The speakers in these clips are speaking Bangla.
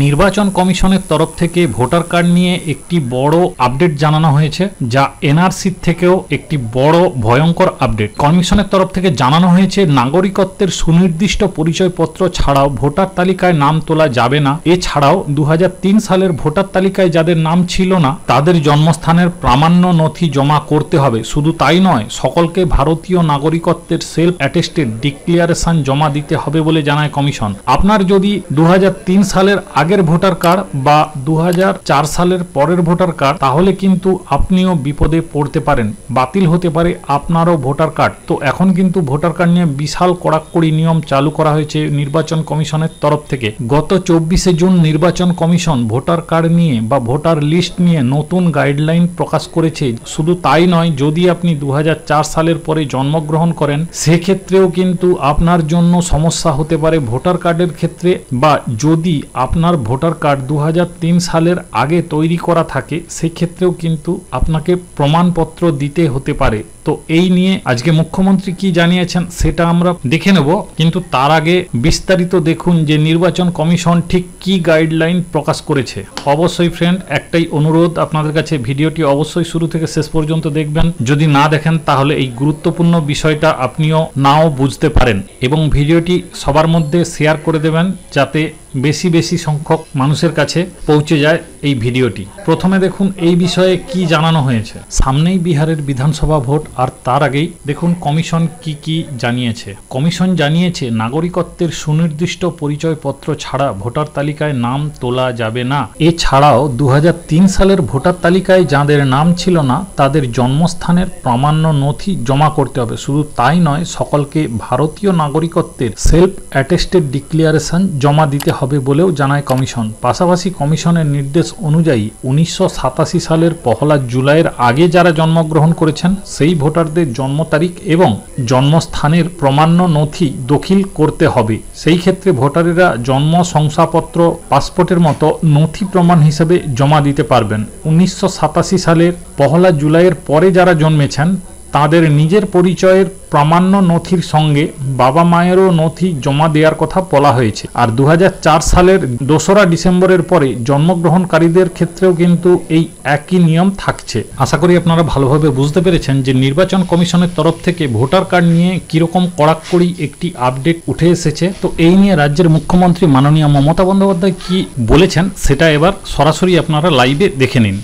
নির্বাচন কমিশনের তরফ থেকে ভোটার কার্ড নিয়ে একটি বড় আপডেট জানানো হয়েছে, যা এনআরসি থেকেও একটি বড় ভয়ঙ্কর আপডেট। কমিশনের তরফ থেকে জানানো হয়েছে নাগরিকত্বের সুনির্দিষ্ট পরিচয়পত্র ছাড়াও ভোটার তালিকায় নাম তোলা যাবে না। এছাড়াও 2003 সালের ভোটার তালিকায় যাদের নাম ছিল না তাদের জন্মস্থানের প্রামাণ্য নথি জমা করতে হবে। শুধু তাই নয়, সকলকে ভারতীয় নাগরিকত্বের সেলফ অ্যাটেস্টেড ডিক্লারেশন জমা দিতে হবে বলে জানায় কমিশন। আপনার যদি 2003 সালের আগের ভোটার কার্ড বা 2004 সালের পরের ভোটার কার্ড, তাহলে কিন্তু আপনিও বিপদে পড়তে পারেন, বাতিল হতে পারে আপনারও ভোটার কার্ড। তো এখন কিন্তু ভোটার কার্ড নিয়ে বিশাল কড়াকড়ি নিয়ম চালু করা হয়েছে নির্বাচন কমিশনের তরফ থেকে। গত 24শে জুন নির্বাচন কমিশন ভোটার কার্ড নিয়ে বা ভোটার লিস্ট নিয়ে নতুন গাইডলাইন প্রকাশ করেছে। শুধু তাই নয়, যদি আপনি 2004 সালের পরে জন্মগ্রহণ করেন সেক্ষেত্রেও কিন্তু আপনার জন্য সমস্যা হতে পারে ভোটার কার্ডের ক্ষেত্রে, বা যদি আপনার ভোটার কার্ড 2003 সালের আগে তৈরি করা থাকে সেক্ষেত্রেও কিন্তু আপনাকে প্রমাণপত্র দিতে হতে পারে। তো এই নিয়ে আজকে মুখ্যমন্ত্রী কি জানিয়েছেন সেটা আমরা দেখে নেব, কিন্তু তার আগে বিস্তারিত দেখুন যে নির্বাচন কমিশন ঠিক কি গাইডলাইন প্রকাশ করেছে। অবশ্যই ফ্রেন্ড, একটাই অনুরোধ আপনাদের কাছে, ভিডিওটি অবশ্যই শুরু থেকে শেষ পর্যন্ত দেখবেন। যদি না দেখেন তাহলে এই গুরুত্বপূর্ণ বিষয়টা আপনিও নাও বুঝতে পারেন, এবং ভিডিওটি সবার মধ্যে শেয়ার করে দেবেন যাতে বেশি বেশি সংখ্যক মানুষের কাছে পৌঁছে যায় এই ভিডিওটি। প্রথমে দেখুন এই বিষয়ে কি জানানো হয়েছে। সামনেই বিহারের বিধানসভা ভোট, আর তার আগেই দেখুন কমিশন কি কি জানিয়েছে। কমিশন জানিয়েছে নাগরিকত্বের সুনির্দিষ্ট পরিচয়পত্র ছাড়া ভোটার তালিকায় নাম তোলা যাবে না। এছাড়াও 2003 সালের ভোটার তালিকায় যাদের নাম ছিল না তাদের জন্মস্থানের প্রামাণ্য নথি জমা করতে হবে। শুধু তাই নয়, সকলকে ভারতীয় নাগরিকত্বের সেলফ অ্যাটেস্টেড ডিক্লারেশন জমা দিতে হবে বলেও জানায় কমিশন। পাশাপাশি কমিশনের নির্দেশ অনুযায়ী 1987 সালের 1 জুলাইয়ের আগে যারা জন্মগ্রহণ করেছেন সেই ভোটারদের জন্ম তারিখ এবং জন্মস্থানের প্রামাণ্য নথি দাখিল করতে হবে। সেই ক্ষেত্রে ভোটারেরা জন্ম শংসাপত্র, পাসপোর্টের মতো নথি প্রমাণ হিসেবে জমা দিতে পারবেন। 1987 সালের 1 জুলাইয়ের পরে যারা জন্মেছেন তাদের নিজের পরিচয়ের প্রামাণ্য নথির সঙ্গে বাবা মায়েরও নথি জমা দেওয়ার কথা বলা হয়েছে। আর 2004 সালের 2রা ডিসেম্বরের পরে জন্মগ্রহণকারীদের ক্ষেত্রেও কিন্তু এই একই নিয়ম থাকছে। আশা করি আপনারা ভালোভাবে বুঝতে পেরেছেন যে নির্বাচন কমিশনের তরফ থেকে ভোটার কার্ড নিয়ে কিরকম কড়াকড়ি একটি আপডেট উঠে এসেছে। তো এই নিয়ে রাজ্যের মুখ্যমন্ত্রী মাননীয় মমতা বন্দ্যোপাধ্যায় কি বলেছেন সেটা এবার সরাসরি আপনারা লাইভে দেখে নিন।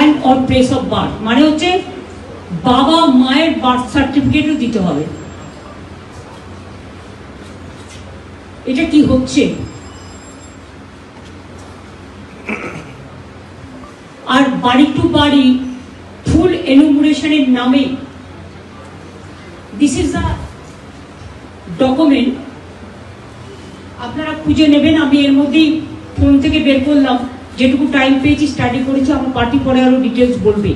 and or place of birth মানে হচ্ছে বাবা মায়ের বার্থ সার্টিফিকেটও দিতে হবে। এটা কি হচ্ছে? আর বাড়ি টু বাড়ি ফুল এনুমারেশনের নামে দিস ইজ দ্য ডকুমেন্ট, আপনারা খুঁজে নেবেন। আমি এর মধ্যেই ফোন থেকে বের করলাম, যেটুকু টাইম পেয়েছি স্টাডি করেছি, আমার পার্টি পরে আরো ডিটেলস বলবে।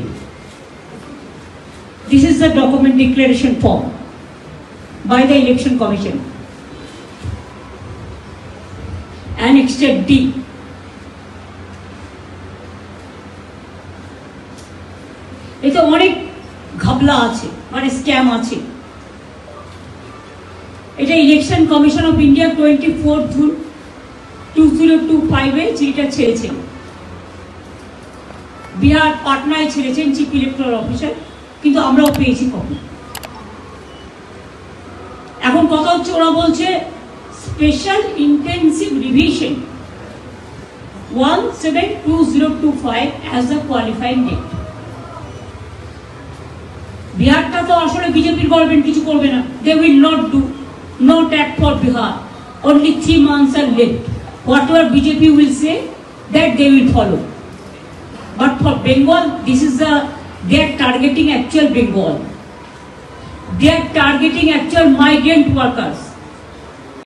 This is the document declaration form by the Election Commission, annexed D. এতে অনেক ঘাবলা আছে, মানে স্ক্যাম আছে। এটা Election Commission of India 24 June 2025 যেটা ছেড়েছেন, বিহার পাটনায় ছেড়েছেন চিফ ইলেকট্রাল অফিসার, কিন্তু আমরাও পেয়েছি কপি। এখন কথা হচ্ছে, ওরা বলছে special intensive revision 172025 as the qualifying date. বিহারটা তো আসলে বিজেপির গভর্নমেন্ট কিছু করবে না, they will not do, not act for Bihar, only 3 months are left. Whatever BJP will say, that they will follow. But for Bengal, this is they are targeting actual Bengal. They are targeting actual migrant workers.